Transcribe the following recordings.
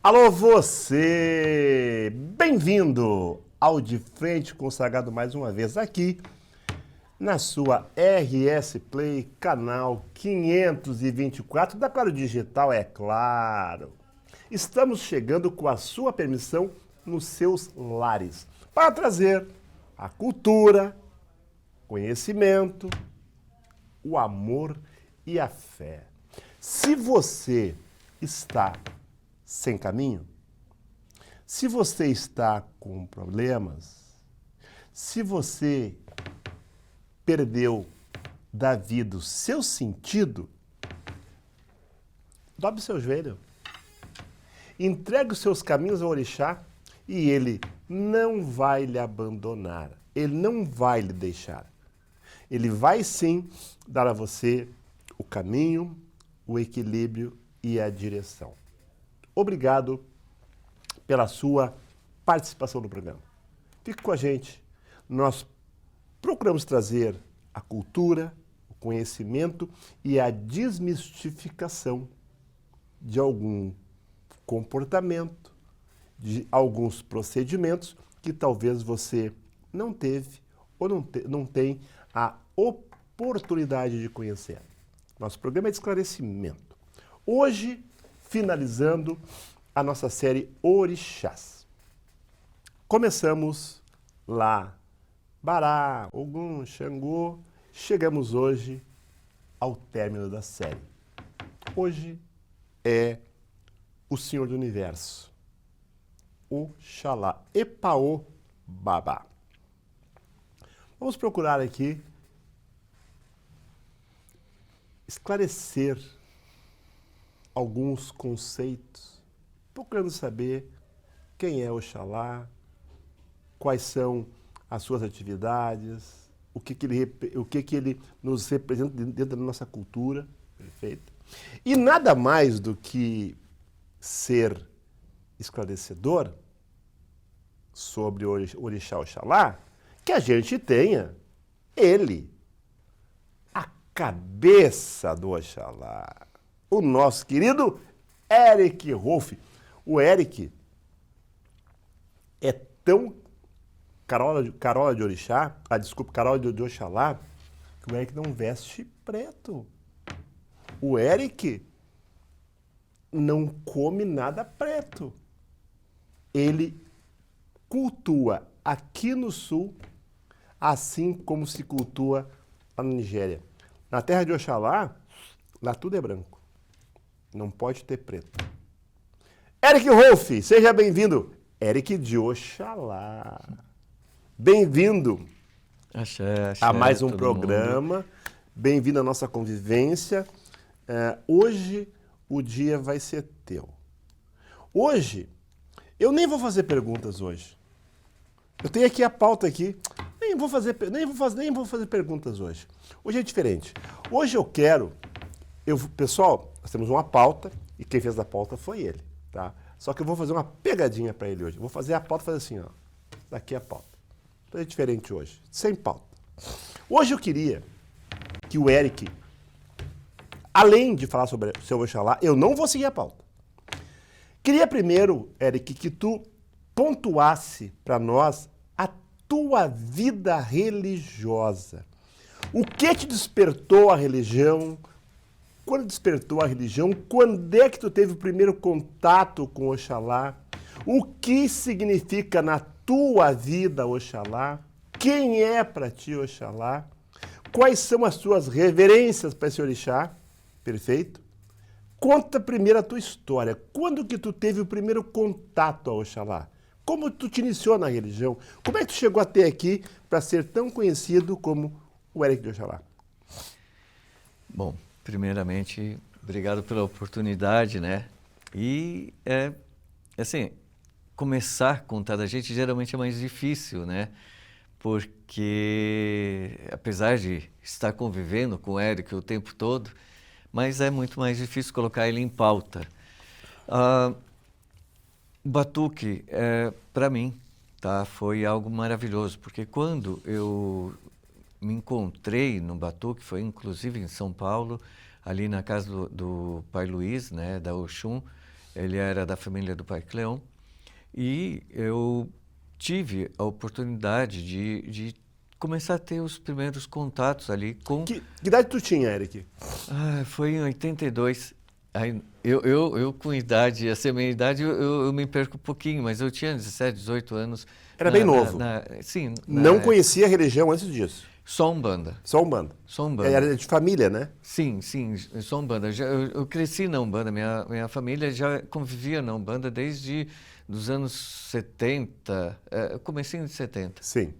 Alô você! Bem-vindo ao De Frente com o Sagrado mais uma vez aqui na sua RS Play, canal 524 da Claro Digital, é claro. Estamos chegando com a sua permissão nos seus lares para trazer a cultura, conhecimento, o amor e a fé. Se você está sem caminho, se você está com problemas, se você perdeu da vida o seu sentido, dobre seu joelho, entregue os seus caminhos ao orixá e ele não vai lhe abandonar, ele não vai lhe deixar. Ele vai sim dar a você o caminho, o equilíbrio e a direção. Obrigado pela sua participação no programa. Fique com a gente. Nós procuramos trazer a cultura, o conhecimento e a desmistificação de algum comportamento, de alguns procedimentos que talvez você não teve ou não tem a oportunidade de conhecer. Nosso programa é de esclarecimento. Hoje, finalizando a nossa série Orixás. Começamos lá, Bará, Ogum, Xangô. Chegamos hoje ao término da série. Hoje é o Senhor do Universo, Oxalá, Epaô Babá. Vamos procurar aqui esclarecer alguns conceitos, procurando saber quem é Oxalá, quais são as suas atividades, o que ele nos representa dentro da nossa cultura, perfeito? E nada mais do que ser esclarecedor sobre o Orixá Oxalá, que a gente tenha ele, a cabeça do Oxalá, o nosso querido Eric Rolf. O Eric é tão carola de orixá, carola de Oxalá, que o Eric não veste preto. O Eric não come nada preto. Ele cultua aqui no sul, assim como se cultua lá na Nigéria. Na terra de Oxalá, lá tudo é branco. Não pode ter preto. Eric Rolf, seja bem-vindo. Eric de Oxalá. Bem-vindo Axé, a mais um todo programa. mundo. Bem-vindo à nossa convivência. Hoje o dia vai ser teu. Hoje, eu nem vou fazer perguntas hoje. Eu tenho aqui a pauta aqui. Nem vou fazer perguntas hoje. Hoje é diferente. Hoje eu quero... Pessoal, nós temos uma pauta e quem fez a pauta foi ele, tá? Só que eu vou fazer uma pegadinha para ele hoje. Eu vou fazer a pauta e fazer assim, ó. Daqui a pauta. Então é diferente hoje, sem pauta. Hoje eu queria que o Eric, além de falar sobre o seu Oxalá, eu não vou seguir a pauta. Queria primeiro, Eric, que tu pontuasse para nós a tua vida religiosa. O que te despertou a religião? Quando despertou a religião? Quando é que tu teve o primeiro contato com Oxalá? O que significa na tua vida Oxalá? Quem é para ti Oxalá? Quais são as tuas reverências para esse orixá? Perfeito? Conta primeiro a tua história. Quando que tu teve o primeiro contato a Oxalá? Como tu te iniciou na religião? Como é que tu chegou até aqui para ser tão conhecido como o Eric de Oxalá? Bom, primeiramente, obrigado pela oportunidade, né? E, assim, começar a contar da gente geralmente é mais difícil, né? Porque, apesar de estar convivendo com o Eric o tempo todo, mas é muito mais difícil colocar ele em pauta. O batuque, para mim, tá, foi algo maravilhoso, porque quando eu me encontrei no batuque, foi inclusive em São Paulo, ali na casa do Pai Luiz, né, da Oxum, Ele era da família do Pai Cleon. E eu tive a oportunidade de começar a ter os primeiros contatos ali com... Que idade tu tinha, Eric? foi em 82. Aí, eu com idade, assim, a minha idade, eu me perco um pouquinho, mas eu tinha 17, 18 anos. Era bem novo. Sim. Não conhecia a religião antes disso? Só Umbanda. Só Umbanda. Só Umbanda. Era de família, né? Sim, só Umbanda. Eu cresci na Umbanda, minha família já convivia na Umbanda desde os anos 70, comecinho de 70. Sim.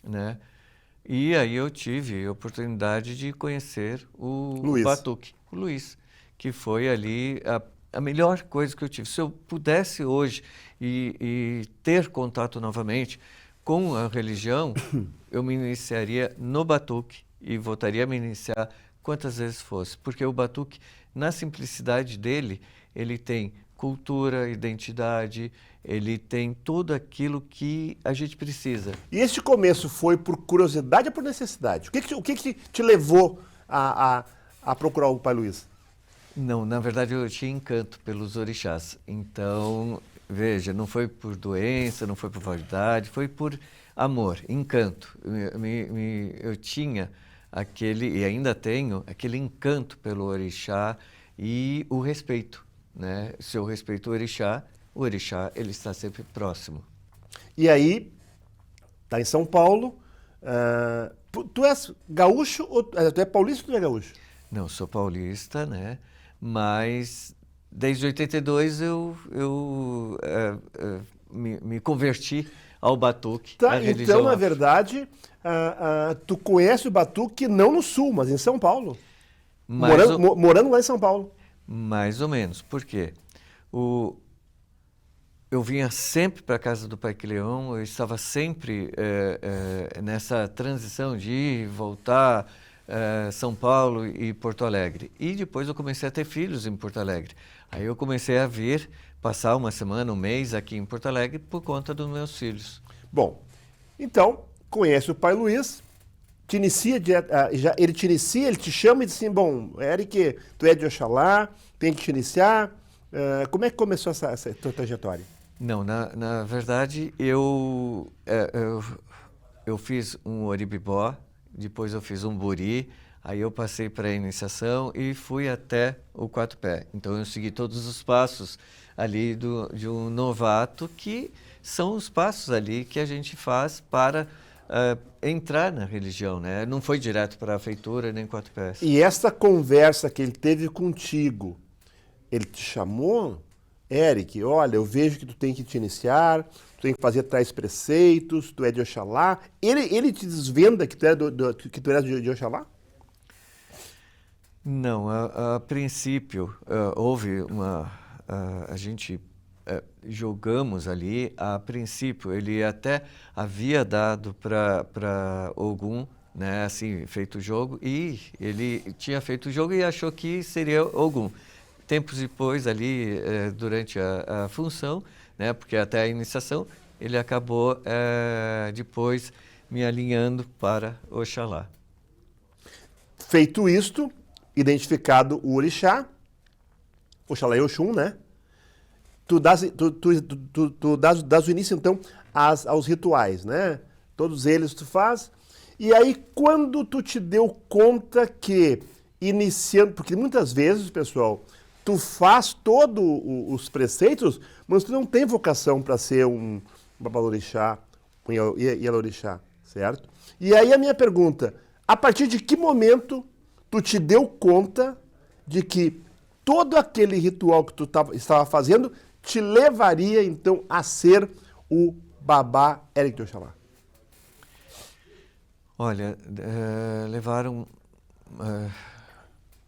Né? E aí eu tive a oportunidade de conhecer o Luiz. Batuque, o Luiz, que foi ali a melhor coisa que eu tive. Se eu pudesse hoje e ter contato novamente com a religião, eu me iniciaria no Batuque e voltaria a me iniciar quantas vezes fosse. Porque o Batuque, na simplicidade dele, ele tem cultura, identidade, ele tem tudo aquilo que a gente precisa. E esse começo foi por curiosidade ou por necessidade? O que te levou a procurar o Pai Luiz? Não, na verdade eu tinha encanto pelos orixás. Então, veja, não foi por doença, não foi por vaidade, foi por amor, encanto. Eu tinha aquele, e ainda tenho, aquele encanto pelo orixá e o respeito. Né? Se eu respeito o orixá ele está sempre próximo. E aí, tá em São Paulo, tu és gaúcho, ou tu é paulista ou tu é gaúcho? Não, sou paulista, né? Mas desde 82 eu me converti ao batuque, à religião. Então, na verdade, tu conhece o batuque não no sul, mas em São Paulo. Morando lá em São Paulo. Mais ou menos. Por quê? Eu vinha sempre para a casa do Pai Cleon, eu estava sempre nessa transição de ir, voltar, São Paulo e Porto Alegre. E depois eu comecei a ter filhos em Porto Alegre. Aí eu comecei a vir, passar uma semana, um mês aqui em Porto Alegre por conta dos meus filhos. Bom, então, conhece o Pai Luiz, te inicia, ele te inicia, ele te chama e diz assim, bom, Eric, tu é de Oxalá, tem que te iniciar. Como é que começou essa tua trajetória? Não, na verdade, eu fiz um oribibó, depois eu fiz um buri, aí eu passei para a iniciação e fui até o quatro pé. Então eu segui todos os passos ali de um novato, que são os passos ali que a gente faz para entrar na religião, né? Não foi direto para a feitura nem quatro pés. E essa conversa que ele teve contigo, ele te chamou, Eric, olha, eu vejo que tu tem que te iniciar, tu tem que fazer tais preceitos, tu é de Oxalá. Ele te desvenda que tu era de Oxalá? Não, a princípio houve a gente jogamos ali, a princípio ele até havia dado para Ogum, né, assim, feito o jogo, e ele tinha feito o jogo e achou que seria Ogum. Tempos depois ali, durante a função, né, porque até a iniciação, ele acabou depois me alinhando para Oxalá. Feito isto, identificado o orixá, Oxalá e Oxum, né? Tu dás o início, então, aos rituais, né? Todos eles tu faz. E aí, quando tu te deu conta que, iniciando... Porque muitas vezes, pessoal, tu faz todos os preceitos, mas tu não tem vocação para ser um babalorixá, um ialorixá, certo? E aí a minha pergunta, a partir de que momento tu te deu conta de que todo aquele ritual que tu estava fazendo te levaria, então, a ser o Babá Eric de Oxalá? Olha, levaram...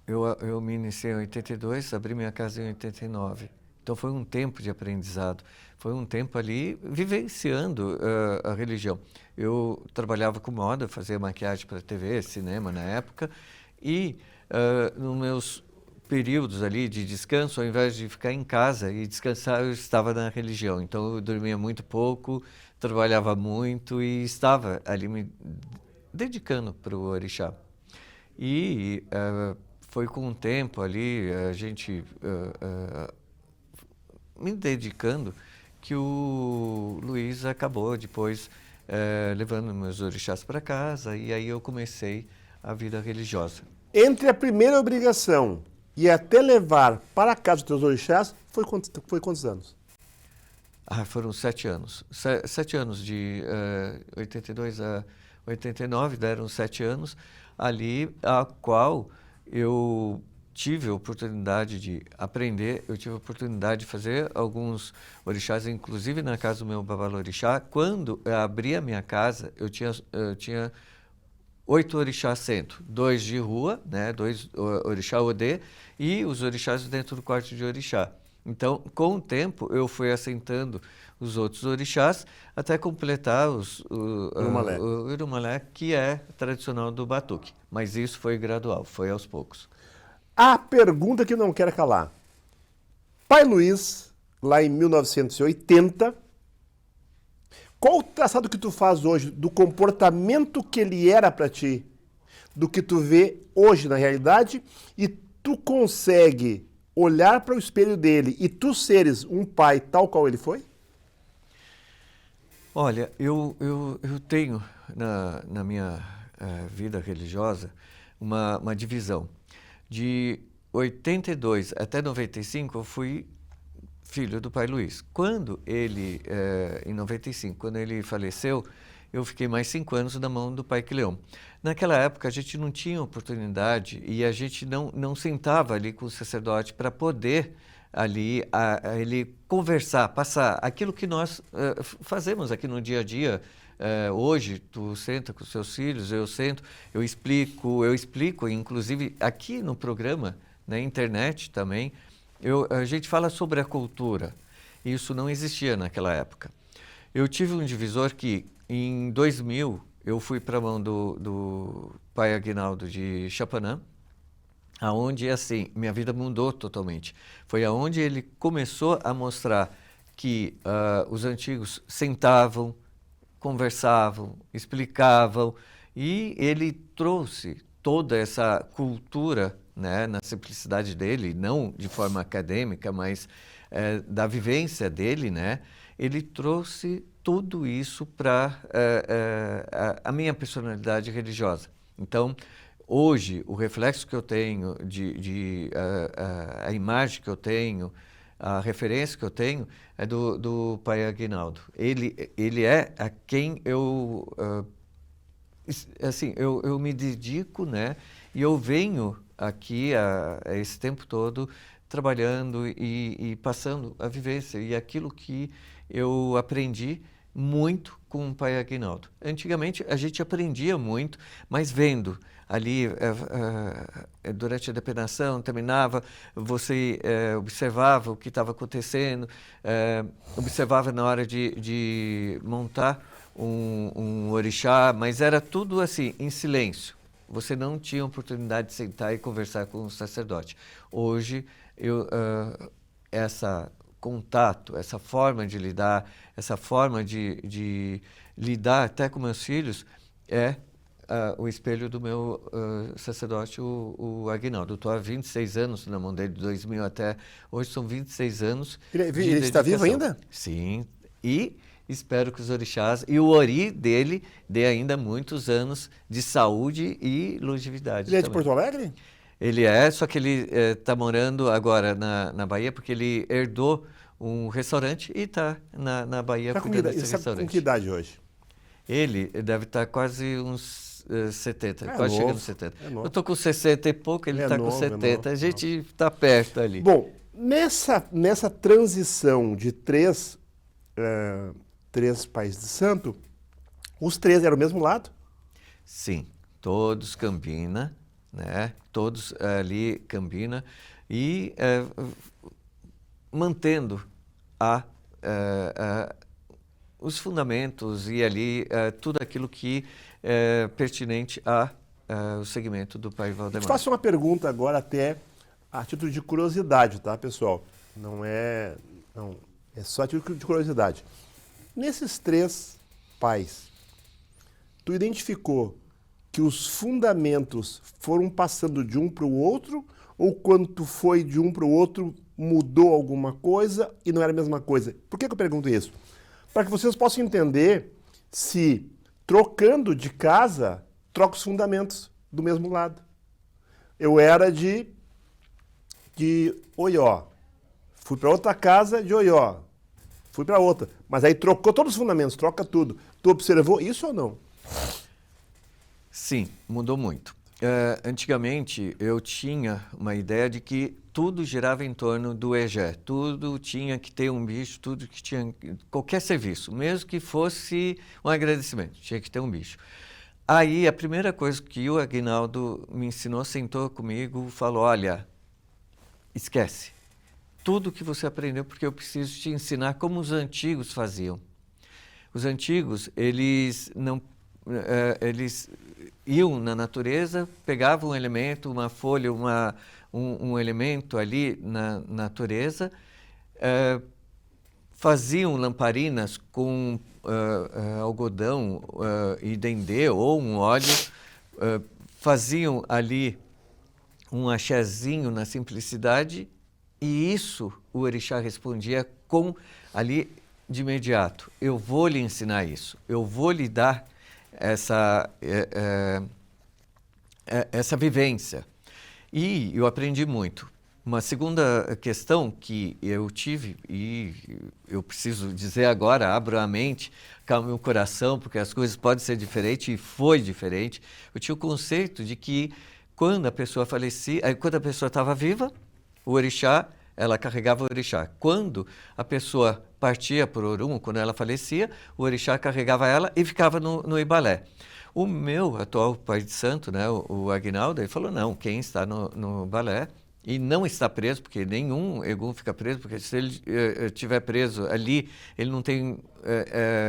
Eu me iniciei em 82, abri minha casa em 89. Então foi um tempo de aprendizado. Foi um tempo ali vivenciando a religião. Eu trabalhava com moda, fazia maquiagem para TV, cinema na época. E nos meus períodos ali de descanso, ao invés de ficar em casa e descansar, eu estava na religião. Então eu dormia muito pouco, trabalhava muito e estava ali me dedicando para o orixá. E foi com o tempo ali, a gente me dedicando que o Luiz acabou depois levando meus orixás para casa e aí eu comecei a vida religiosa. Entre a primeira obrigação e até levar para casa os teus orixás, foi quantos anos? Foram 7 anos. 7 anos de 82 a 89, deram 7 anos, ali a qual eu tive a oportunidade de aprender, eu tive a oportunidade de fazer alguns orixás, inclusive na casa do meu babalorixá. Quando eu abri a minha casa, eu tinha 8 orixás centro, 2 de rua, né, 2 orixá Odê e os orixás dentro do quarto de orixá. Então, com o tempo, eu fui assentando os outros orixás até completar o Irumolé, que é tradicional do Batuque. Mas isso foi gradual, foi aos poucos. A pergunta que não quer calar. Pai Luiz, lá em 1980, qual o traçado que tu faz hoje do comportamento que ele era para ti, do que tu vê hoje na realidade, e tu consegue olhar para o espelho dele e tu seres um pai tal qual ele foi? Olha, eu tenho na minha vida religiosa uma divisão. De 82 até 95 eu fui filho do pai Luiz. Quando ele, em 95, quando ele faleceu, eu fiquei mais 5 anos na mão do pai Quileão. Naquela época a gente não tinha oportunidade e a gente não sentava ali com o sacerdote para poder ali ele conversar, passar aquilo que nós fazemos aqui no dia a dia. Hoje tu senta com os seus filhos, eu sento, eu explico, inclusive aqui no programa, na internet também, a gente fala sobre a cultura. Isso não existia naquela época. Eu tive um divisor que em 2000 eu fui para a mão do pai Aguinaldo de Chapanã, aonde assim minha vida mudou totalmente. Foi aonde ele começou a mostrar que os antigos sentavam, conversavam, explicavam, e ele trouxe toda essa cultura, né, na simplicidade dele, não de forma acadêmica, mas da vivência dele, né? Ele trouxe tudo isso para a minha personalidade religiosa. Então, hoje, o reflexo que eu tenho, a imagem que eu tenho, a referência que eu tenho é do pai Aguinaldo. Ele é a quem eu me dedico, né? E eu venho aqui esse tempo todo trabalhando e passando a vivência e aquilo que eu aprendi muito com o pai Aguinaldo. Antigamente a gente aprendia muito, mas vendo ali durante a depenação, terminava, você observava o que estava acontecendo, observava na hora de montar um orixá, mas era tudo assim, em silêncio. Você não tinha oportunidade de sentar e conversar com o sacerdote. Hoje, essa contato, essa forma de lidar, essa forma de lidar até com meus filhos é o espelho do meu sacerdote, o Aguinaldo. Eu estou há 26 anos na mão dele, de 2000 até hoje, são 26 anos. Ele está vivo ainda? Sim, e espero que os orixás e o ori dele dê ainda muitos anos de saúde e longevidade. Ele é também. de Porto Alegre? Ele só que ele está morando agora na Bahia, porque ele herdou um restaurante e está na Bahia cuidando desse restaurante. Com que idade hoje? Ele deve estar quase uns 70, quase novo, chegando aos 70. novo. Eu estou com 60 e pouco, ele está com 70. A gente está perto ali. Bom, nessa transição de três pais de santo, os três eram o mesmo lado? Sim, todos Cambina, né? Todos ali Cambina e mantendo os fundamentos e ali tudo aquilo que é pertinente ao segmento do pai Valdemar. Eu te faço uma pergunta agora até a título de curiosidade, tá, pessoal? É só a título de curiosidade. Nesses três pais, tu identificou que os fundamentos foram passando de um para o outro, ou quando tu foi de um para o outro, mudou alguma coisa e não era a mesma coisa. Por que eu pergunto isso? Para que vocês possam entender se, trocando de casa, troca os fundamentos do mesmo lado. Eu era de Oió, fui para outra casa de Oió, fui para outra, mas aí trocou todos os fundamentos, troca tudo. Tu observou isso ou não? Sim, mudou muito. Antigamente, eu tinha uma ideia de que tudo girava em torno do EGE, tudo tinha que ter um bicho, tudo que tinha, qualquer serviço, mesmo que fosse um agradecimento, tinha que ter um bicho. Aí, a primeira coisa que o Aguinaldo me ensinou, sentou comigo, falou, olha, esquece tudo que você aprendeu, porque eu preciso te ensinar como os antigos faziam. Os antigos, eles iam na natureza, pegavam um elemento, uma folha, um elemento ali na natureza, faziam lamparinas com algodão e dendê ou um óleo, faziam ali um axézinho na simplicidade e isso o orixá respondia com ali de imediato. Eu vou lhe ensinar isso, eu vou lhe dar essa vivência. E eu aprendi muito. Uma segunda questão que eu tive, e eu preciso dizer agora, abro a mente, calmo o coração, porque as coisas podem ser diferentes, e foi diferente. Eu tinha o conceito de que quando a pessoa falecia, quando a pessoa estava viva, o orixá, ela carregava o orixá. Quando a pessoa partia por Orum, quando ela falecia, o orixá carregava ela e ficava no Ibalé. O meu atual pai de santo, né, o Aguinaldo, ele falou, não, quem está no balé e não está preso, porque nenhum Egum fica preso, porque se ele estiver preso ali, ele não tem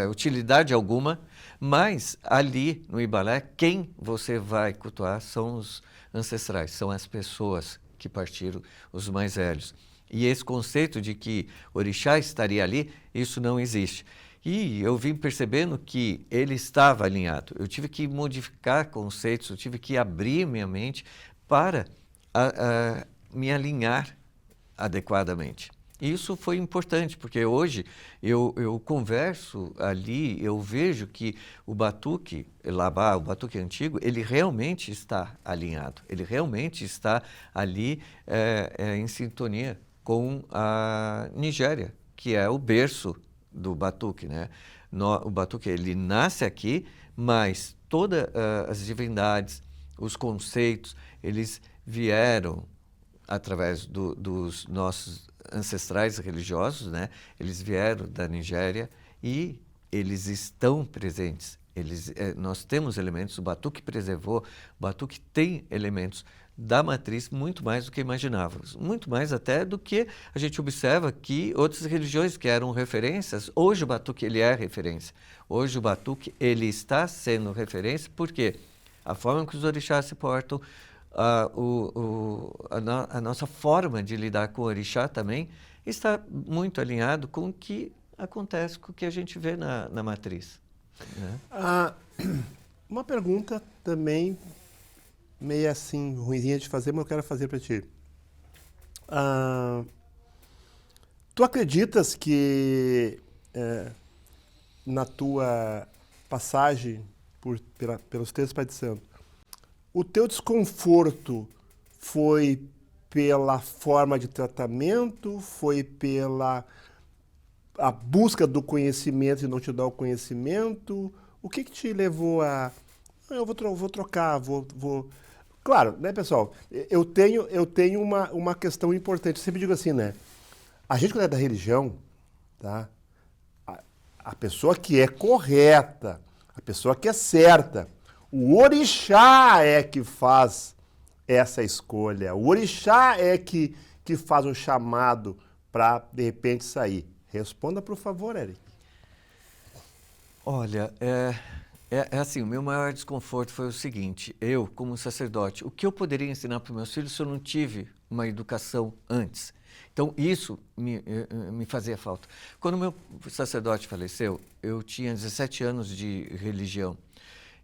utilidade alguma, mas ali no Ibalé, quem você vai cultuar são os ancestrais, são as pessoas que partiram, os mais velhos. E esse conceito de que orixá estaria ali, isso não existe. E eu vim percebendo que ele estava alinhado. Eu tive que modificar conceitos, eu tive que abrir minha mente para me alinhar adequadamente. E isso foi importante, porque hoje eu converso ali, eu vejo que o batuque, Labá, o batuque antigo, ele realmente está alinhado, ele realmente está ali em sintonia com a Nigéria, que é o berço do batuque, né? O batuque, ele nasce aqui, mas todas as divindades, os conceitos, eles vieram através dos nossos ancestrais religiosos, né? Eles vieram da Nigéria e eles estão presentes. Nós temos elementos, o batuque preservou, o batuque tem elementos da matriz muito mais do que imaginávamos, muito mais até do que a gente observa que outras religiões que eram referências, hoje o batuque ele é referência. Hoje o batuque ele está sendo referência porque a forma que os orixás se portam, a nossa forma de lidar com o orixá também está muito alinhado com o que acontece, com o que a gente vê na matriz. Né? Uma pergunta também meio assim, ruimzinha de fazer, mas eu quero fazer para ti. Tu acreditas que na tua passagem pelos textos Pai de Santo, o teu desconforto foi pela forma de tratamento, foi pela a busca do conhecimento e não te dar o conhecimento? O que te levou a... Eu vou trocar, vou... Claro, né, pessoal? Eu tenho uma questão importante. Eu sempre digo assim, né? A gente, quando é da religião, tá? A pessoa que é correta, a pessoa que é certa, o orixá é que faz essa escolha. O orixá é que faz o chamado para, de repente, sair. Responda, por favor, Eric. Olha, assim, o meu maior desconforto foi o seguinte, eu, como sacerdote, o que eu poderia ensinar para os meus filhos se eu não tive uma educação antes? Então, isso me fazia falta. Quando o meu sacerdote faleceu, eu tinha 17 anos de religião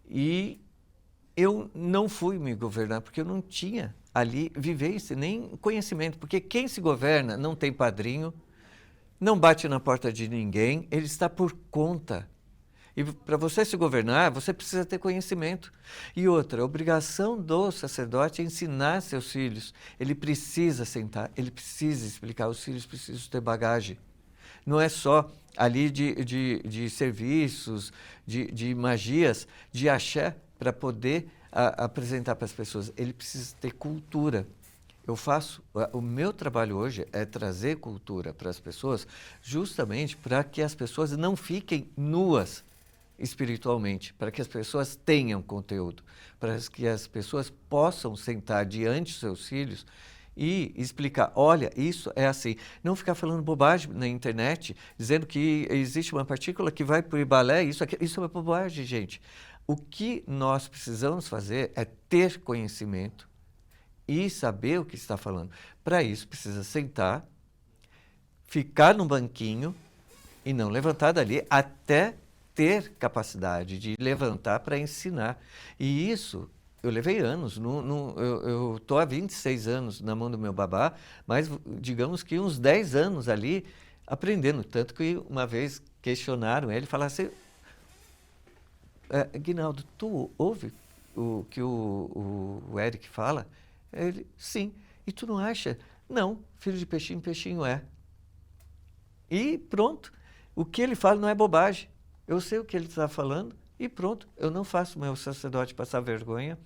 e eu não fui me governar porque eu não tinha ali vivência, nem conhecimento, porque quem se governa não tem padrinho, não bate na porta de ninguém, ele está por conta. E para você se governar, você precisa ter conhecimento. E outra, a obrigação do sacerdote é ensinar seus filhos. Ele precisa sentar, ele precisa explicar, os filhos precisam ter bagagem. Não é só ali de serviços, de magias, de axé, para poder apresentar para as pessoas. Ele precisa ter cultura. O meu trabalho hoje é trazer cultura para as pessoas, justamente para que as pessoas não fiquem nuas espiritualmente, para que as pessoas tenham conteúdo, para que as pessoas possam sentar diante dos seus filhos e explicar, olha, isso é assim. Não ficar falando bobagem na internet, dizendo que existe uma partícula que vai para o Ibalé, isso é bobagem, gente. O que nós precisamos fazer é ter conhecimento e saber o que está falando. Para isso, precisa sentar, ficar no banquinho e não levantar dali até ter capacidade de levantar para ensinar. E isso, eu levei anos. Eu estou há 26 anos na mão do meu babá, mas digamos que uns 10 anos ali aprendendo. Tanto que uma vez questionaram ele, falaram assim, Guinaldo, tu ouve o que o Eric fala? Ele, sim. E tu não acha? Não, filho de peixinho, peixinho é. E pronto. O que ele fala não é bobagem. Eu sei o que ele está falando e pronto. Eu não faço meu sacerdote passar vergonha.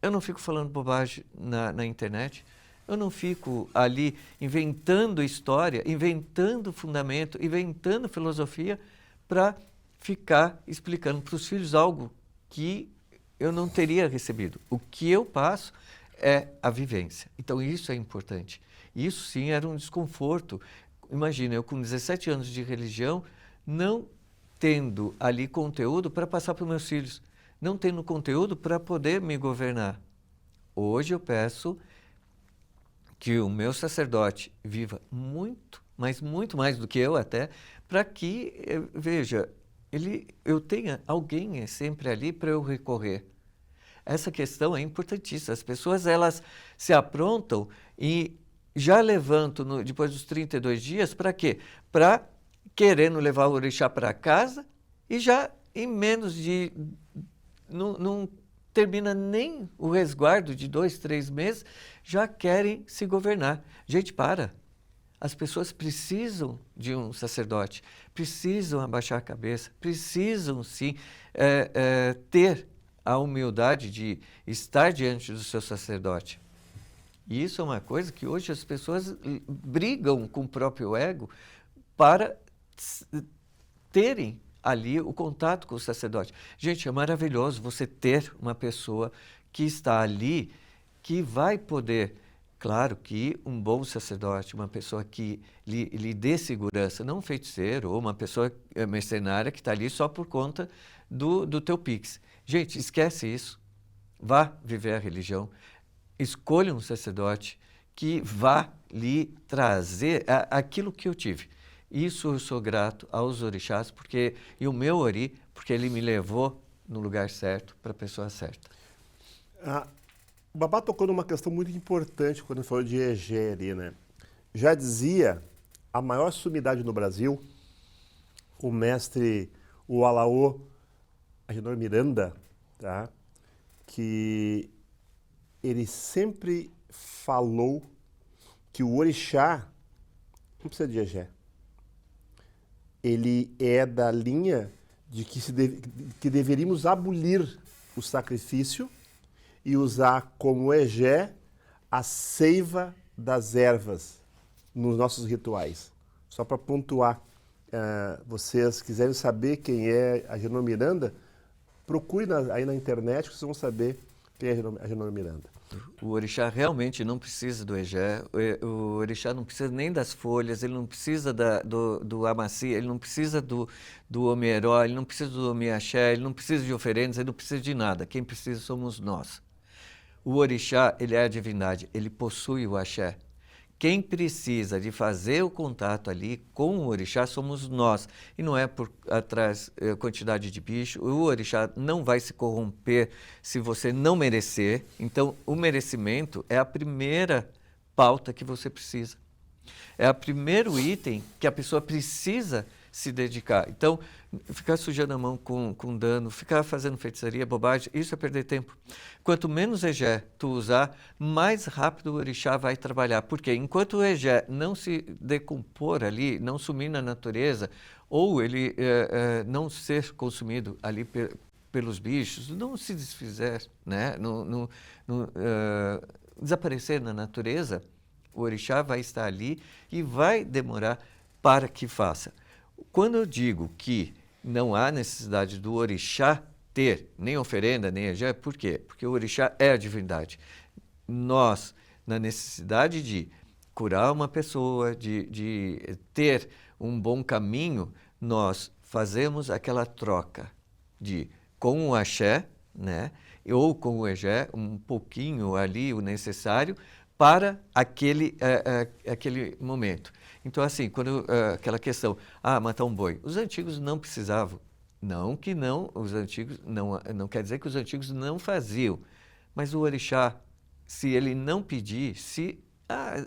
Eu não fico falando bobagem na internet. Eu não fico ali inventando história, inventando fundamento, inventando filosofia para ficar explicando para os filhos algo que eu não teria recebido. O que eu passo é a vivência. Então, isso é importante. Isso, sim, era um desconforto. Imagina, eu com 17 anos de religião, não tendo ali conteúdo para passar para os meus filhos, não tendo conteúdo para poder me governar. Hoje eu peço que o meu sacerdote viva muito, mas muito mais do que eu até, para que, veja, eu tenha alguém sempre ali para eu recorrer. Essa questão é importantíssima. As pessoas, elas se aprontam e já levantam depois dos 32 dias, para quê? Para querendo levar o orixá para casa e já em menos de... Não termina nem o resguardo de 2, 3 meses, já querem se governar. Gente, para. As pessoas precisam de um sacerdote, precisam abaixar a cabeça, precisam, sim, ter a humildade de estar diante do seu sacerdote. E isso é uma coisa que hoje as pessoas brigam com o próprio ego para terem ali o contato com o sacerdote. Gente, é maravilhoso você ter uma pessoa que está ali, que vai poder... Claro que um bom sacerdote, uma pessoa que lhe dê segurança, não um feiticeiro ou uma pessoa mercenária que está ali só por conta do teu Pix. Gente, esquece isso. Vá viver a religião. Escolha um sacerdote que vá lhe trazer aquilo que eu tive. Isso eu sou grato aos orixás, e o meu ori, porque ele me levou no lugar certo, para a pessoa certa. O Babá tocou numa questão muito importante quando ele falou de Egé ali, né? Já dizia a maior sumidade no Brasil, o mestre, o Alaô Agenor Miranda, tá? Que ele sempre falou que o orixá não precisa de Egé. Ele é da linha de que deveríamos abolir o sacrifício e usar como Egé a seiva das ervas nos nossos rituais. Só para pontuar, vocês quiserem saber quem é Agenor Miranda, procure aí na internet que vocês vão saber quem é Agenor Miranda. O orixá realmente não precisa do Egé, o orixá não precisa nem das folhas, ele não precisa do amaci, ele não precisa do omeró, ele não precisa do omiaxé, ele não precisa de oferendas, ele não precisa de nada. Quem precisa somos nós. O orixá, ele é a divindade, ele possui o axé. Quem precisa de fazer o contato ali com o orixá somos nós. E não é por atrás quantidade de bicho. O orixá não vai se corromper se você não merecer. Então, o merecimento é a primeira pauta que você precisa. É o primeiro item que a pessoa precisa se dedicar. Então, ficar sujando a mão com dano, ficar fazendo feitiçaria, bobagem, isso é perder tempo. Quanto menos egé tu usar, mais rápido o orixá vai trabalhar. Porque enquanto o egé não se decompor ali, não sumir na natureza, ou ele não ser consumido ali pelos bichos, não se desfizer, né? Desaparecer na natureza, o orixá vai estar ali e vai demorar para que faça. Quando eu digo que não há necessidade do orixá ter nem oferenda, nem egé, por quê? Porque o orixá é a divindade. Nós, na necessidade de curar uma pessoa, de ter um bom caminho, nós fazemos aquela troca de com o axé, né, ou com o egé, um pouquinho ali, o necessário, para aquele momento. Então, assim, quando aquela questão, matar um boi, os antigos não precisavam. Não que não, os antigos, não quer dizer que os antigos não faziam, mas o orixá, se ele não pedir, se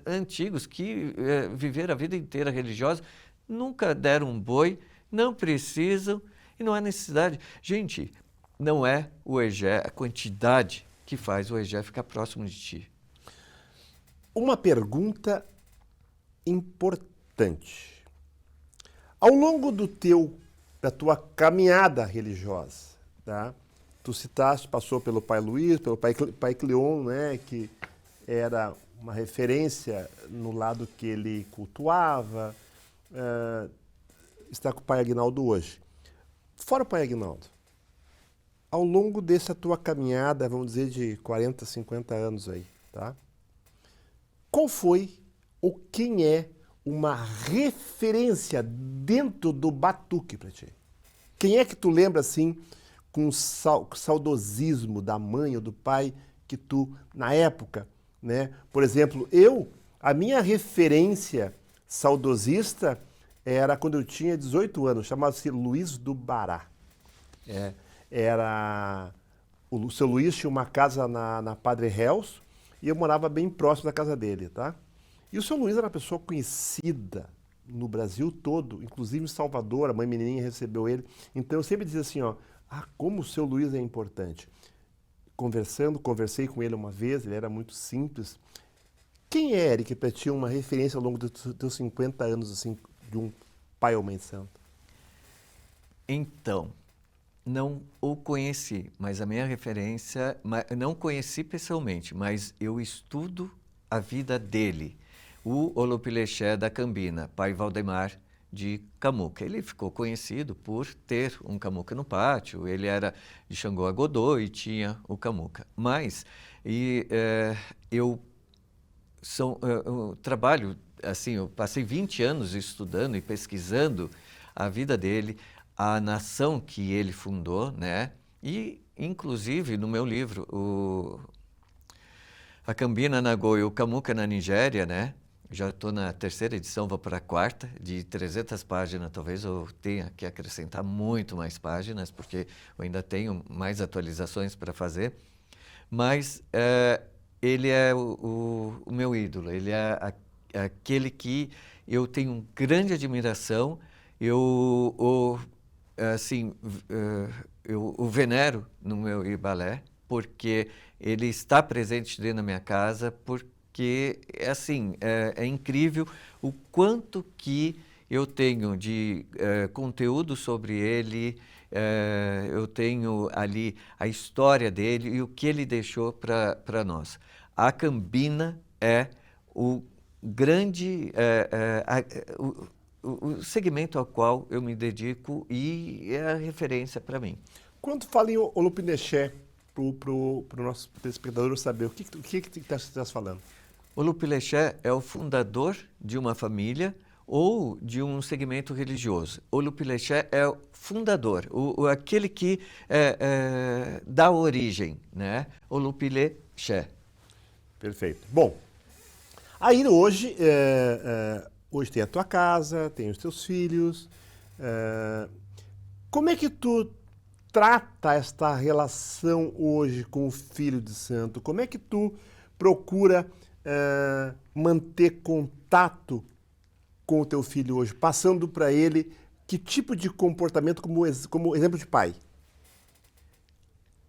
antigos que viveram a vida inteira religiosa, nunca deram um boi, não precisam e não há necessidade. Gente, não é o egé, a quantidade que faz o egé ficar próximo de ti. Uma pergunta importante. Ao longo da tua caminhada religiosa, tá? Tu citaste, passou pelo Pai Luiz, pelo Pai Cleon, né, que era uma referência no lado que ele cultuava, está com o Pai Aguinaldo hoje. Fora o Pai Aguinaldo, ao longo dessa tua caminhada, vamos dizer, de 40, 50 anos aí, tá? Qual foi ou quem é uma referência dentro do batuque para ti? Quem é que tu lembra assim com saudosismo da mãe ou do pai que tu, na época, né? Por exemplo, a minha referência saudosista era quando eu tinha 18 anos, chamava-se Luiz do Bará. O seu Luiz tinha uma casa na Padre Réus e eu morava bem próximo da casa dele, tá? E o seu Luiz era uma pessoa conhecida no Brasil todo, inclusive em Salvador, a mãe menininha recebeu ele. Então eu sempre dizia assim, como o seu Luiz é importante. Conversei com ele uma vez, ele era muito simples. Quem é, Eric, para ti uma referência ao longo dos teus 50 anos, assim, de um pai ou mãe santo? Então, não o conheci, mas a minha referência, não conheci pessoalmente, mas eu estudo a vida dele. O Olupilexé da Cambina, pai Valdemar de Camuca. Ele ficou conhecido por ter um Camuca no pátio, ele era de Xangô a Godô e tinha o Camuca. Mas eu trabalho, assim, eu passei 20 anos estudando e pesquisando a vida dele, a nação que ele fundou, né? E, inclusive, no meu livro, A Cambina na Goa e o Camuca na Nigéria, né? Já estou na 3ª edição, vou para a 4ª, de 300 páginas. Talvez eu tenha que acrescentar muito mais páginas, porque eu ainda tenho mais atualizações para fazer. Mas ele é o meu ídolo, ele é aquele que eu tenho grande admiração, eu o venero no meu Ibalé, porque ele está presente dentro da minha casa, porque é incrível o quanto que eu tenho de conteúdo sobre ele, eu tenho ali a história dele e o que ele deixou para nós. A Cambina é o grande o segmento ao qual eu eu e é a referência para mim. Quando fala em Olupinexé, para o nosso telespectador saber, o que estás falando? Olupilexé é o fundador de uma família ou de um segmento religioso. Olupilexé é o fundador, aquele que dá origem, né? Olupilexé. Perfeito. Bom, Aí hoje, hoje tem a tua casa, tem os teus filhos. Como é que tu trata esta relação hoje com o filho de santo? Como é que tu procura manter contato com o teu filho hoje, passando para ele que tipo de comportamento como exemplo de pai?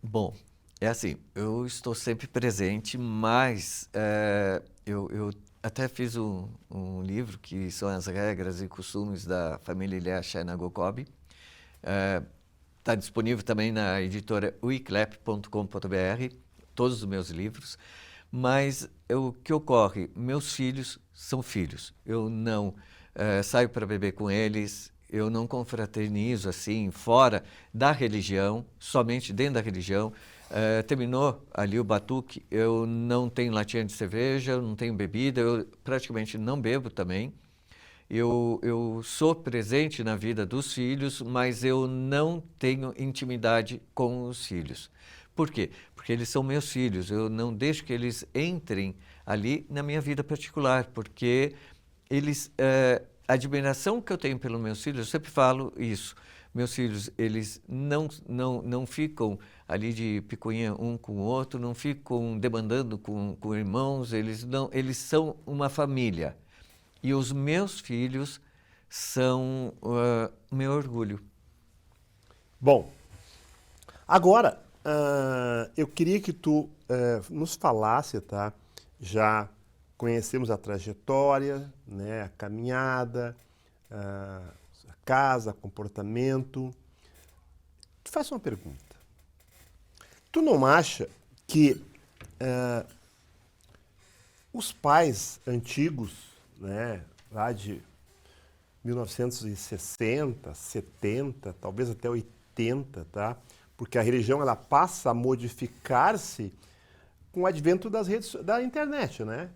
Bom, é assim, eu estou sempre presente, mas eu até fiz um livro que são as regras e costumes da família Ilya Shyna-Gokob. Está disponível também na editora wiclap.com.br, todos os meus livros. Mas o que ocorre? Meus filhos são filhos. Eu não saio para beber com eles, eu não confraternizo assim, fora da religião, somente dentro da religião. Terminou ali o batuque, eu não tenho latinha de cerveja, eu não tenho bebida, eu praticamente não bebo também. Eu sou presente na vida dos filhos, mas eu não tenho intimidade com os filhos. Por quê? Porque eles são meus filhos, eu não deixo que eles entrem ali na minha vida particular, porque eles, a admiração que eu tenho pelos meus filhos, eu sempre falo isso, meus filhos, eles não ficam ali de picuinha um com o outro, não ficam demandando com irmãos, eles são uma família. E os meus filhos são meu orgulho. Bom, agora eu queria que tu nos falasse, tá? Já conhecemos a trajetória, né? A caminhada, a casa, comportamento. Tu faz uma pergunta. Tu não acha que os pais antigos, né, lá de 1960, 70, talvez até 80, tá? Porque a religião ela passa a modificar-se com o advento das redes da internet, né?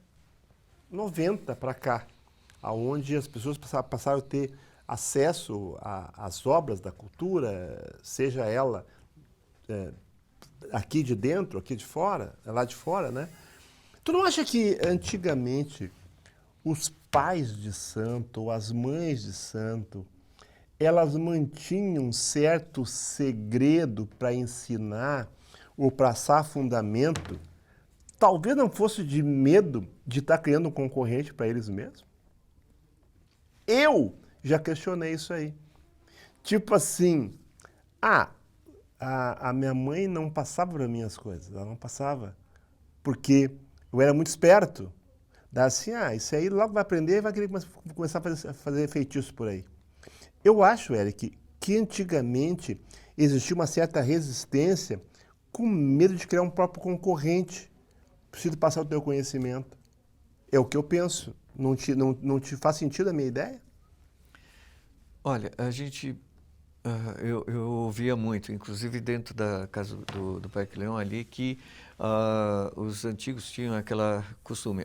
90 para cá, aonde as pessoas passaram a ter acesso às obras da cultura, seja ela aqui de dentro, aqui de fora, lá de fora, né? Tu não acha que antigamente os pais de santo ou as mães de santo, elas mantinham um certo segredo para ensinar ou passar fundamento, talvez não fosse de medo de estar criando um concorrente para eles mesmos? Eu já questionei isso aí. Tipo assim, a minha mãe não passava para mim as coisas, ela não passava, porque eu era muito esperto. Dá assim, isso aí logo vai aprender e vai querer começar a fazer feitiço por aí. Eu acho, Eric, que antigamente existia uma certa resistência com medo de criar um próprio concorrente. Preciso passar o teu conhecimento. É o que eu penso. Não te faz sentido a minha ideia? Olha, eu ouvia muito, inclusive dentro da casa do Parque Leão ali, que os antigos tinham aquela costume.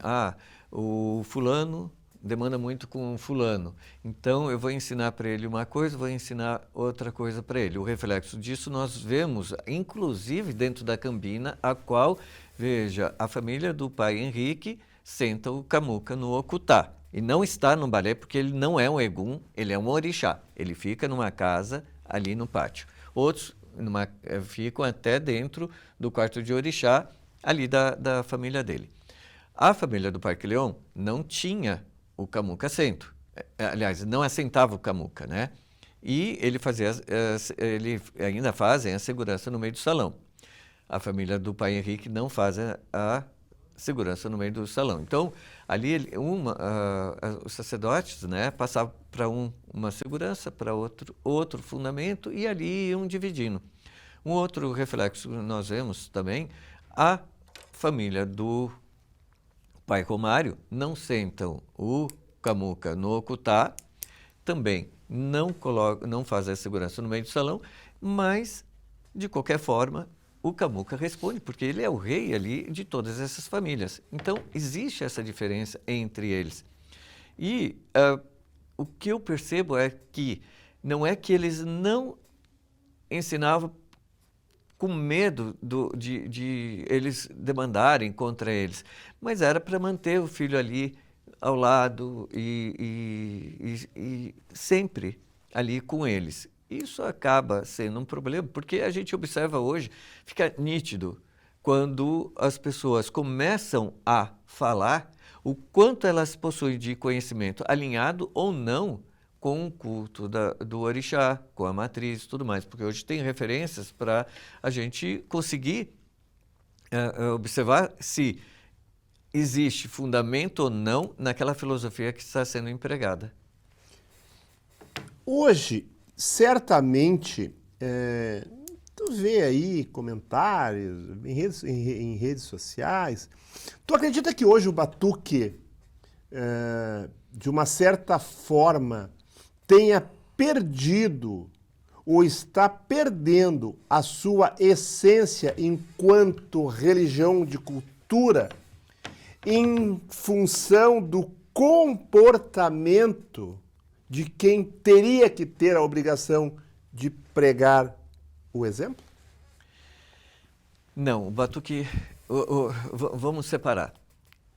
O fulano demanda muito com o fulano, então eu vou ensinar para ele uma coisa, vou ensinar outra coisa para ele. O reflexo disso nós vemos, inclusive dentro da Cambina, a qual, veja, a família do pai Henrique senta o Camuca no Okutá. E não está no balé porque ele não é um egum, ele é um orixá. Ele fica numa casa ali no pátio. Outros ficam até dentro do quarto de orixá, ali da família dele. A família do Parque Leão não tinha o Camuca assento. Aliás, não assentava o Camuca, né? E ele ainda fazem a segurança no meio do salão. A família do pai Henrique não faz a segurança no meio do salão. Então, ali os sacerdotes, né, passavam para uma segurança, para outro fundamento, e ali iam dividindo. Um outro reflexo que nós vemos também, a família do pai Romário não sentam o Camuca no Okutá, também não fazem a segurança no meio do salão, mas, de qualquer forma, o Camuca responde, porque ele é o rei ali de todas essas famílias. Então, existe essa diferença entre eles. E o que eu percebo é que não é que eles não ensinavam com medo de eles demandarem contra eles, mas era para manter o filho ali ao lado e sempre ali com eles. Isso acaba sendo um problema, porque a gente observa hoje, fica nítido, quando as pessoas começam a falar, o quanto elas possuem de conhecimento alinhado ou não com o culto do orixá, com a matriz e tudo mais, porque hoje tem referências para a gente conseguir observar se existe fundamento ou não naquela filosofia que está sendo empregada. Hoje, certamente, tu vê aí comentários em redes sociais. Tu acredita que hoje o batuque, de uma certa forma, tenha perdido ou está perdendo a sua essência enquanto religião de cultura em função do comportamento de quem teria que ter a obrigação de pregar o exemplo? Não, o batuque... vamos separar.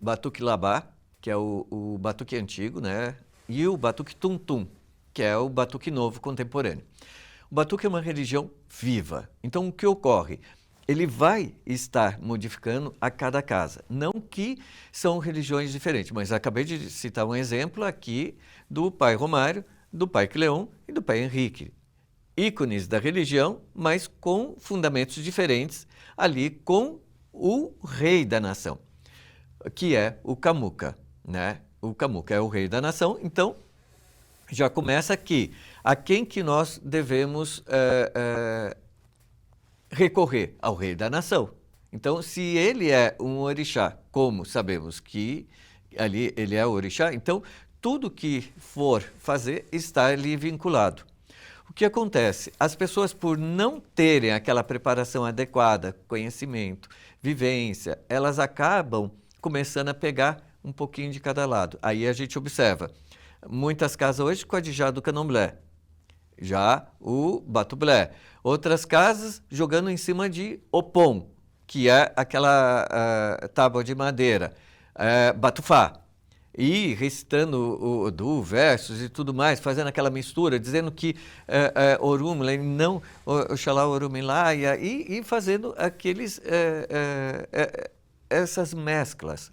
Batuque labá, que é o batuque antigo, né? E o batuque tum-tum, que é o batuque novo, contemporâneo. O batuque é uma religião viva. Então, o que ocorre? Ele vai estar modificando a cada casa. Não que são religiões diferentes, mas acabei de citar um exemplo aqui do pai Romário, do pai Cleon e do pai Henrique. Ícones da religião, mas com fundamentos diferentes, ali com o rei da nação, que é o Kamuka, né? O Kamuka é o rei da nação, então já começa aqui. A quem que nós devemos recorrer? Ao rei da nação. Então, se ele é um orixá, como sabemos que ali ele é o orixá, então tudo que for fazer está ali vinculado. O que acontece? As pessoas, por não terem aquela preparação adequada, conhecimento, vivência, elas acabam começando a pegar um pouquinho de cada lado. Aí a gente observa muitas casas hoje com a Dijá do Candomblé, já o Batublé. Outras casas jogando em cima de Opom, que é aquela tábua de madeira, Batufá. E recitando o versos e tudo mais, fazendo aquela mistura, dizendo que Orumila, não Oxalá Orumilaia, e fazendo essas mesclas.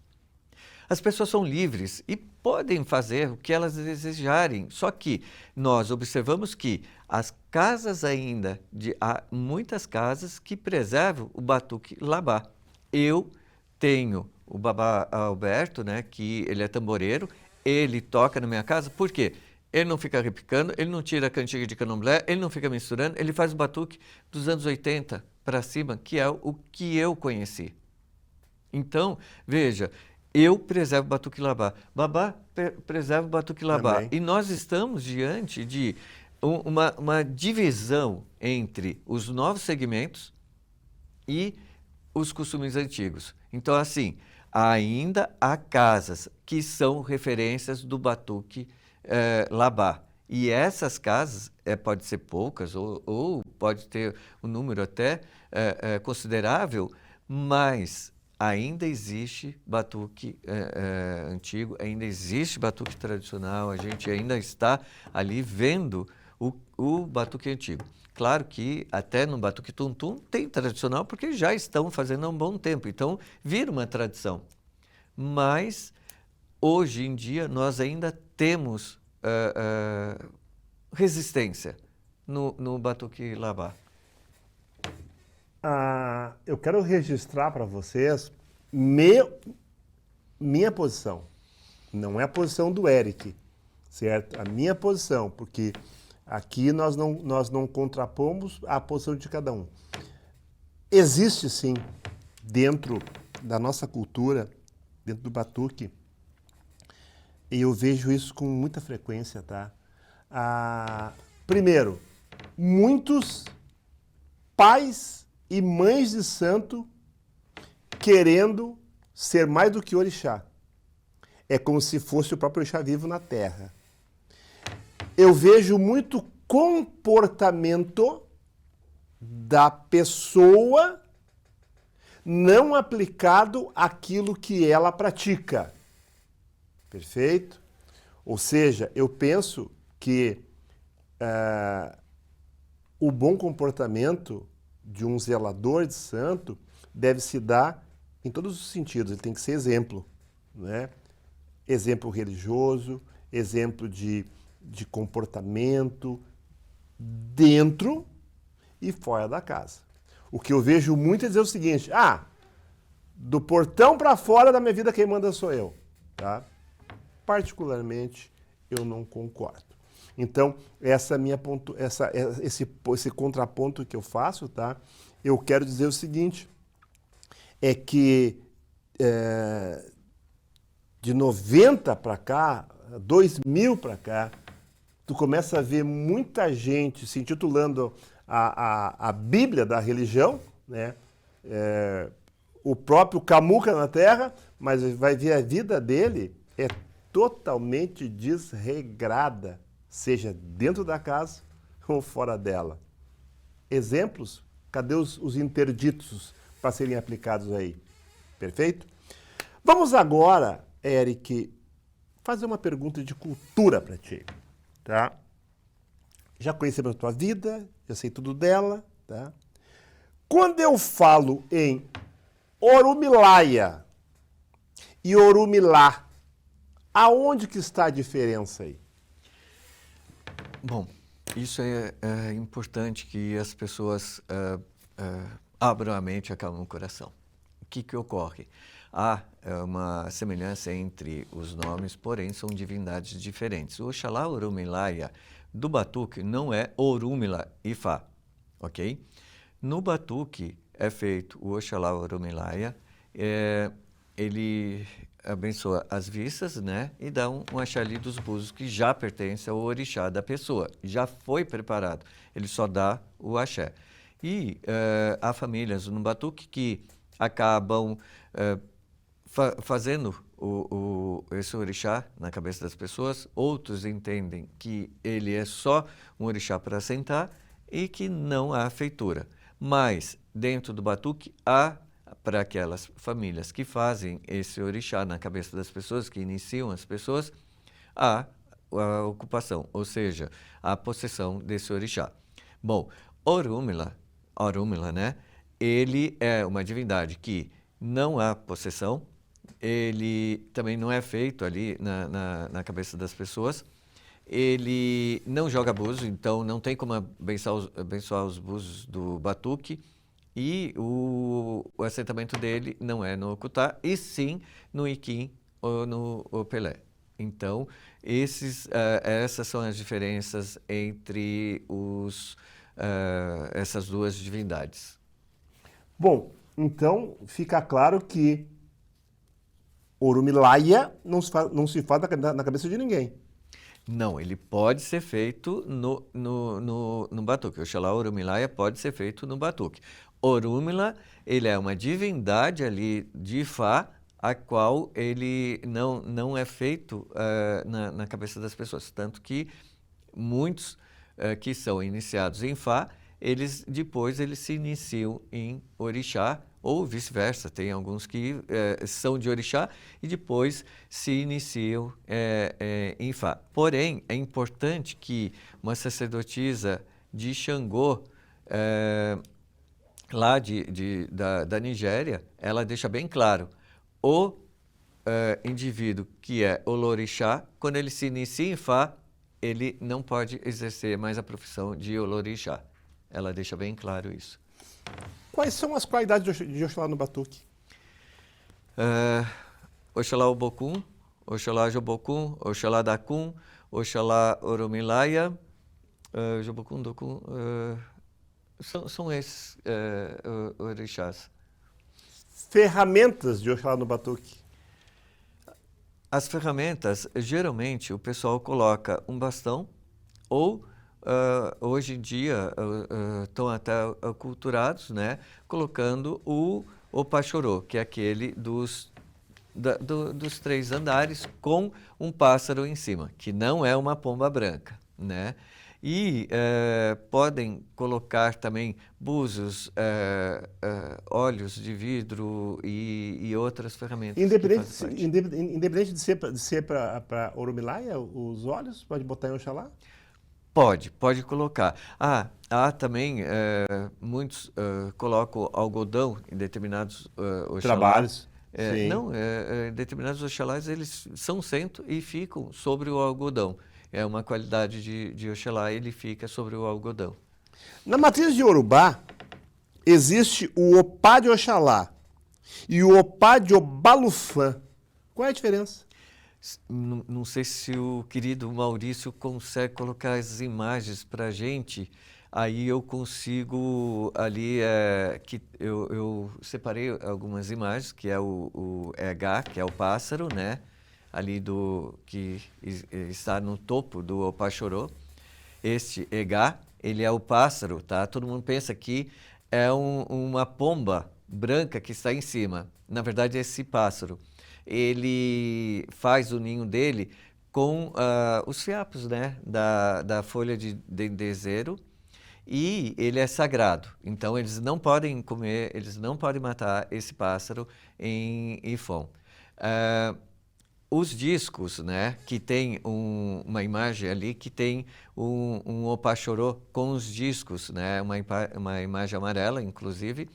As pessoas são livres e podem fazer o que elas desejarem, só que nós observamos que as casas ainda, há muitas casas que preservam o batuque labá. Eu tenho o babá Alberto, né, que ele é tamboreiro, ele toca na minha casa, por quê? Ele não fica repicando, ele não tira a cantiga de candomblé, ele não fica misturando, ele faz o batuque dos anos 80 para cima, que é o que eu conheci. Então, veja, eu preservo o batuque labá, babá preserva o batuque labá. Também. E nós estamos diante de uma divisão entre os novos segmentos e os costumes antigos. Então, assim, ainda há casas que são referências do batuque labá. E essas casas, pode ser poucas ou pode ter um número até considerável, mas ainda existe batuque antigo, ainda existe batuque tradicional, a gente ainda está ali vendo o batuque antigo. Claro que até no batuque tum-tum tem tradicional, porque já estão fazendo há um bom tempo, então vira uma tradição. Mas hoje em dia nós ainda temos resistência no batuque labá. Eu quero registrar para vocês minha posição. Não é a posição do Eric, certo? A minha posição, porque aqui nós não contrapomos a posição de cada um. Existe, sim, dentro da nossa cultura, dentro do batuque, e eu vejo isso com muita frequência, tá? Primeiro, muitos pais e mães de santo querendo ser mais do que orixá. É como se fosse o próprio orixá vivo na terra. Eu vejo muito comportamento da pessoa, não aplicado àquilo que ela pratica. Perfeito? Ou seja, eu penso que o bom comportamento de um zelador de santo deve se dar em todos os sentidos. Ele tem que ser exemplo, né? Exemplo religioso, exemplo de comportamento dentro e fora da casa. O que eu vejo muito é dizer o seguinte: do portão para fora da minha vida quem manda sou eu, tá? Particularmente, eu não concordo. Então, esse contraponto que eu faço, tá? Eu quero dizer o seguinte, é que de 90 para cá, 2000 para cá, tu começa a ver muita gente se intitulando a Bíblia da religião, né? O próprio Camuca na Terra, mas vai ver a vida dele é totalmente desregrada, seja dentro da casa ou fora dela. Exemplos? Cadê os interditos para serem aplicados aí? Perfeito? Vamos agora, Eric, fazer uma pergunta de cultura para ti, tá? Já conhecemos a tua vida, já sei tudo dela, tá? Quando eu falo em Orumilaya e Orumilá, aonde que está a diferença aí? Bom, isso é importante que as pessoas abram a mente e acalmem o coração. O que ocorre? Há uma semelhança entre os nomes, porém são divindades diferentes. O Oxalá Orumilaya do Batuque não é Orumila Ifá, ok? No Batuque é feito o Oxalá Orumilaya, ele abençoa as vistas, né? E dá um axali dos búzios que já pertence ao orixá da pessoa, já foi preparado, ele só dá o axé. E há famílias no Batuque que acabam fazendo esse orixá na cabeça das pessoas, outros entendem que ele é só um orixá para sentar e que não há feitura. Mas dentro do Batuque há, para aquelas famílias que fazem esse orixá na cabeça das pessoas, que iniciam as pessoas, há a ocupação, ou seja, a possessão desse orixá. Bom, Orumila, né? Ele é uma divindade que não há possessão, ele também não é feito ali na cabeça das pessoas, ele não joga búzio, então não tem como abençoar os búzios do Batuque, e o assentamento dele não é no Okutá, e sim no Iquim ou no Opelé. Então, essas são as diferenças entre essas duas divindades. Bom, então fica claro que Orumilaya não se faz na cabeça de ninguém. Não, ele pode ser feito no Batuque. Oxalá Orumilaya pode ser feito no Batuque. Orumila, ele é uma divindade ali de Ifá, a qual ele não é feito na cabeça das pessoas. Tanto que muitos que são iniciados em Ifá, depois eles se iniciam em Orixá, ou vice-versa. Tem alguns que são de Orixá e depois se iniciam em Ifá. Porém, é importante que uma sacerdotisa de Xangô, lá da Nigéria, ela deixa bem claro, o indivíduo que é Olorixá, quando ele se inicia em Ifá, ele não pode exercer mais a profissão de Olorixá. Ela deixa bem claro isso. Quais são as qualidades de Oxalá no Batuque? Oxalá Obokun, Oxalá Jobokun, Oxalá Dakun, Oxalá Orumilaya, Jobokun, Dokun, são esses orixás. Ferramentas de Oxalá no Batuque? As ferramentas, geralmente, o pessoal coloca um bastão ou, hoje em dia, estão até aculturados, né, colocando o pachorô, que é aquele dos 3 andares com um pássaro em cima, que não é uma pomba branca, né? E podem colocar também búzios, óleos de vidro e outras ferramentas. Independente de ser para Oromilaya, os óleos, pode botar em Oxalá? Pode colocar. Há também, muitos colocam algodão em determinados Oxalá. Trabalhos. Sim. Não, determinados Oxalás, eles são centro e ficam sobre o algodão. É uma qualidade de Oxalá, ele fica sobre o algodão. Na matriz de Yorubá, existe o Opá de Oxalá e o Opá de Obalufã. Qual é a diferença? Não sei se o querido Maurício consegue colocar as imagens para a gente. Aí eu consigo ali, que eu separei algumas imagens, que é o EH, que é o pássaro, né? Ali que está no topo do Opachorô. Este EH, ele é o pássaro, tá? Todo mundo pensa que é uma pomba branca que está em cima. Na verdade, esse pássaro, ele faz o ninho dele com os fiapos, né? Da folha de dendezeiro. E ele é sagrado, então eles não podem comer, eles não podem matar esse pássaro em Ifon. Os discos, né, que tem uma imagem ali que tem um Opachorô com os discos, né, uma imagem amarela, inclusive.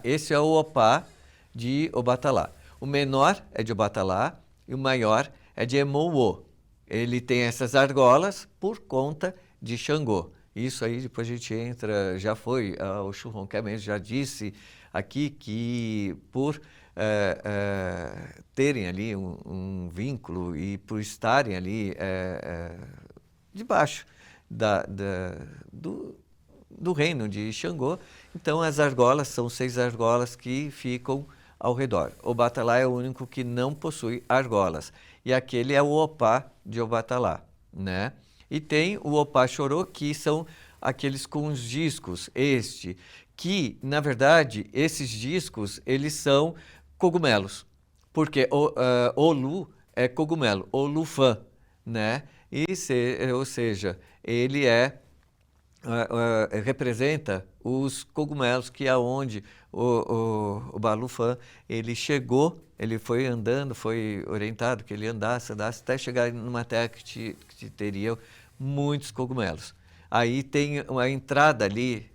Esse é o Opá de Obatalá. O menor é de Obatalá e o maior é de Emouô. Ele tem essas argolas por conta de Xangô. Isso aí depois a gente entra, já foi, o Churronqué mesmo já disse aqui que por terem ali um vínculo e por estarem ali debaixo do reino de Xangô, então as argolas são 6 argolas que ficam ao redor. Obatalá é o único que não possui argolas e aquele é o Opá de Obatalá, né? E tem o Opachorô, que são aqueles com os discos, que, na verdade, esses discos, eles são cogumelos, porque Olu é cogumelo, Olufã, né? Ou seja, ele representa os cogumelos, que é onde o Balufã, ele chegou, ele foi andando, foi orientado que ele andasse, até chegar numa terra que teria muitos cogumelos. Aí tem a entrada ali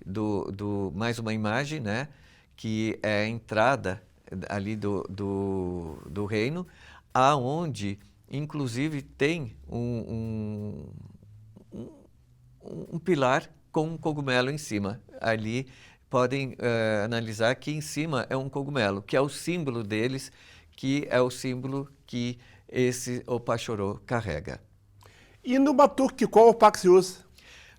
mais uma imagem, né? Que é a entrada ali do reino, aonde inclusive tem um pilar com um cogumelo em cima. Ali podem analisar que em cima é um cogumelo, que é o símbolo deles, que é o símbolo que esse Opachorô carrega. E no batuque, qual opá que se usa?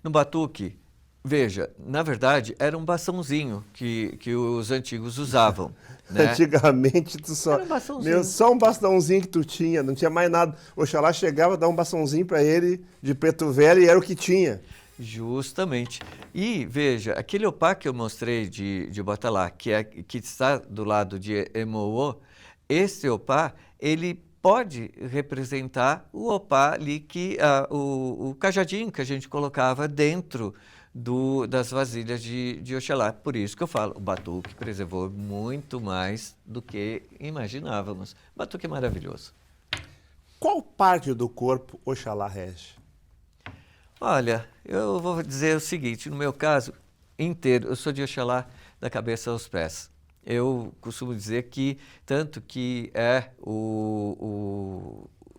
No batuque, veja, na verdade era um bastãozinho que os antigos usavam. Né? Antigamente, só um bastãozinho que tu tinha, não tinha mais nada. Oxalá chegava, dava um bastãozinho para ele de preto velho e era o que tinha. Justamente. E veja, aquele opá que eu mostrei de Obatalá, que está do lado de Emouô, esse opá, ele pode representar o opá ali, o cajadinho que a gente colocava dentro das vasilhas de Oxalá. Por isso que eu falo, o batuque preservou muito mais do que imaginávamos. O batuque é maravilhoso. Qual parte do corpo Oxalá rege? Olha, eu vou dizer o seguinte, no meu caso, inteiro, eu sou de Oxalá da cabeça aos pés. Eu costumo dizer que, tanto que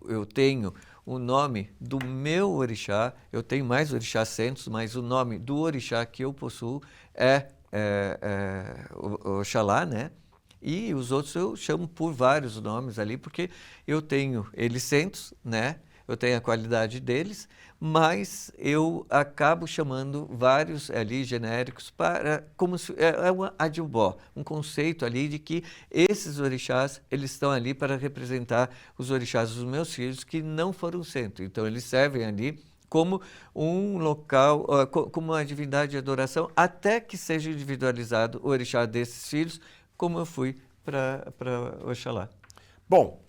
eu tenho o nome do meu orixá, eu tenho mais orixás centros, mas o nome do orixá que eu possuo é Oxalá, né? E os outros eu chamo por vários nomes ali, porque eu tenho eles centros, né? Eu tenho a qualidade deles, mas eu acabo chamando vários ali genéricos como se é um adjubó, um conceito ali de que esses orixás, eles estão ali para representar os orixás dos meus filhos que não foram centro. Então eles servem ali como um local, como uma divindade de adoração, até que seja individualizado o orixá desses filhos, como eu fui para Oxalá. Bom,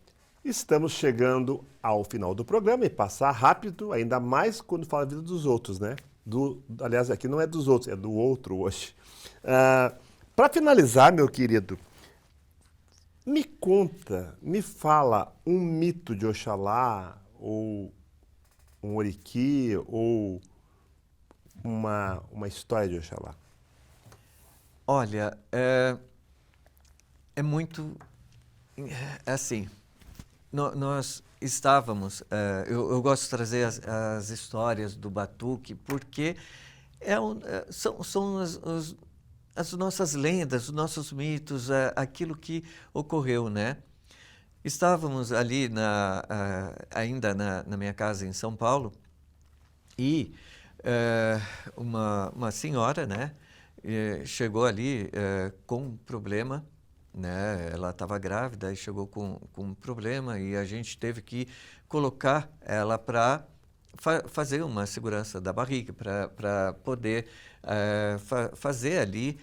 estamos chegando ao final do programa e passar rápido, ainda mais quando fala a vida dos outros, né? Aliás, aqui não é dos outros, é do outro hoje. Para finalizar, meu querido, me conta, me fala um mito de Oxalá, ou um Oriqui, ou uma história de Oxalá. Olha, é muito assim. Nós estávamos. Eu gosto de trazer as histórias do Batuque porque são as nossas lendas, os nossos mitos, aquilo que ocorreu, né? Estávamos ali ainda na minha casa em São Paulo e uma senhora, né, chegou ali com um problema, né? Ela estava grávida e chegou com um problema e a gente teve que colocar ela para fazer uma segurança da barriga, para poder fazer ali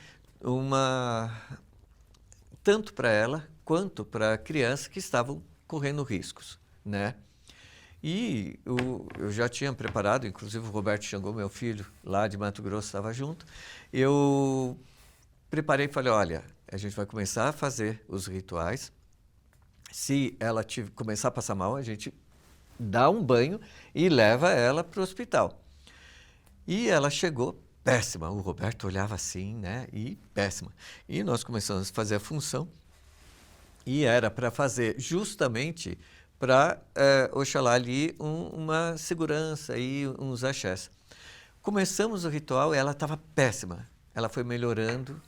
tanto para ela quanto para a criança que estavam correndo riscos, né? E eu já tinha preparado, inclusive o Roberto Xangô, meu filho, lá de Mato Grosso, estava junto. Eu preparei e falei, olha, a gente vai começar a fazer os rituais. Se ela começar a passar mal, a gente dá um banho e leva ela para o hospital. E ela chegou péssima. O Roberto olhava assim, né? E péssima. E nós começamos a fazer a função. E era para fazer justamente para Oxalá ali uma segurança e uns axés. Começamos o ritual e ela estava péssima. Ela foi melhorando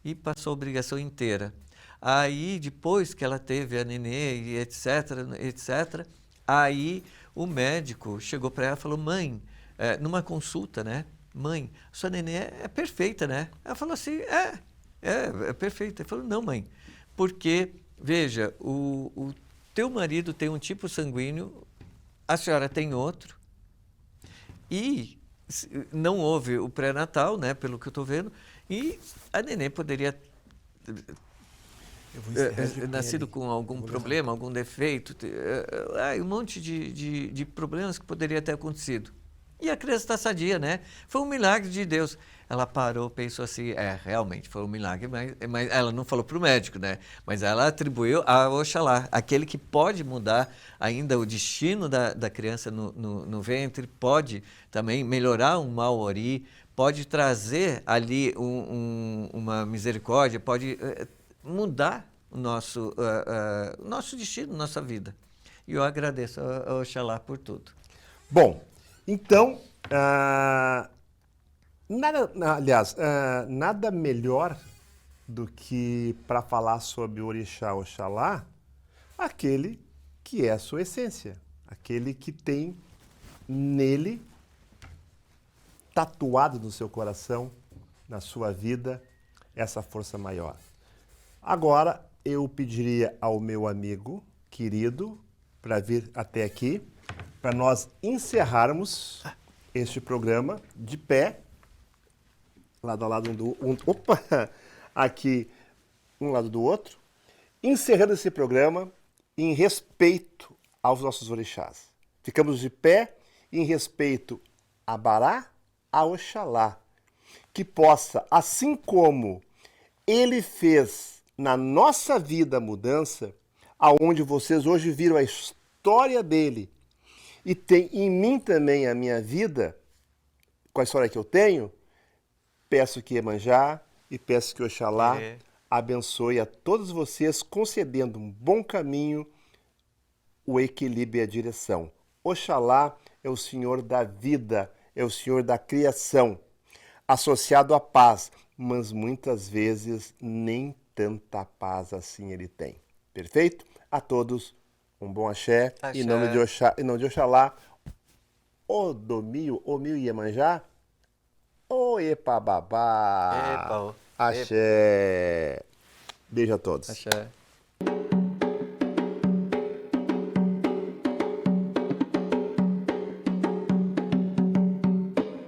e passou a obrigação inteira. Aí, depois que ela teve a nenê e etc., aí o médico chegou para ela e falou, mãe, numa consulta, né? Mãe, sua nenê é perfeita, né? Ela falou assim, é perfeita. Ele falou, não, mãe, porque, veja, o teu marido tem um tipo sanguíneo, a senhora tem outro, e não houve o pré-natal, né, pelo que eu estou vendo, e a neném poderia nascido com algum problema, algum defeito, um monte de problemas que poderia ter acontecido. E a criança está sadia, né? Foi um milagre de Deus. Ela parou, pensou assim, realmente foi um milagre, mas ela não falou para o médico, né? Mas ela atribuiu a Oxalá, aquele que pode mudar ainda o destino da criança no ventre, pode também melhorar um mau ori, pode trazer ali uma misericórdia, pode mudar o nosso destino, nossa vida. E eu agradeço a Oxalá por tudo. Bom, então, nada melhor do que para falar sobre o Orixá Oxalá, aquele que é a sua essência, aquele que tem nele, tatuado no seu coração, na sua vida, essa força maior. Agora, eu pediria ao meu amigo querido para vir até aqui, para nós encerrarmos este programa de pé, lado a lado aqui um lado do outro, encerrando esse programa em respeito aos nossos orixás. Ficamos de pé em respeito a Bará, a Oxalá, que possa, assim como ele fez na nossa vida a mudança, aonde vocês hoje viram a história dele, e tem em mim também a minha vida, com a história que eu tenho, peço que Iemanjá e peço que Oxalá abençoe a todos vocês, concedendo um bom caminho, o equilíbrio e a direção. Oxalá é o Senhor da vida, é o Senhor da criação, associado à paz, mas muitas vezes nem tanta paz assim ele tem. Perfeito? A todos um bom axé. Em nome de Oxalá, Odomio, Omio Iemanjá, Oepababá, axé. Beijo a todos. Axé.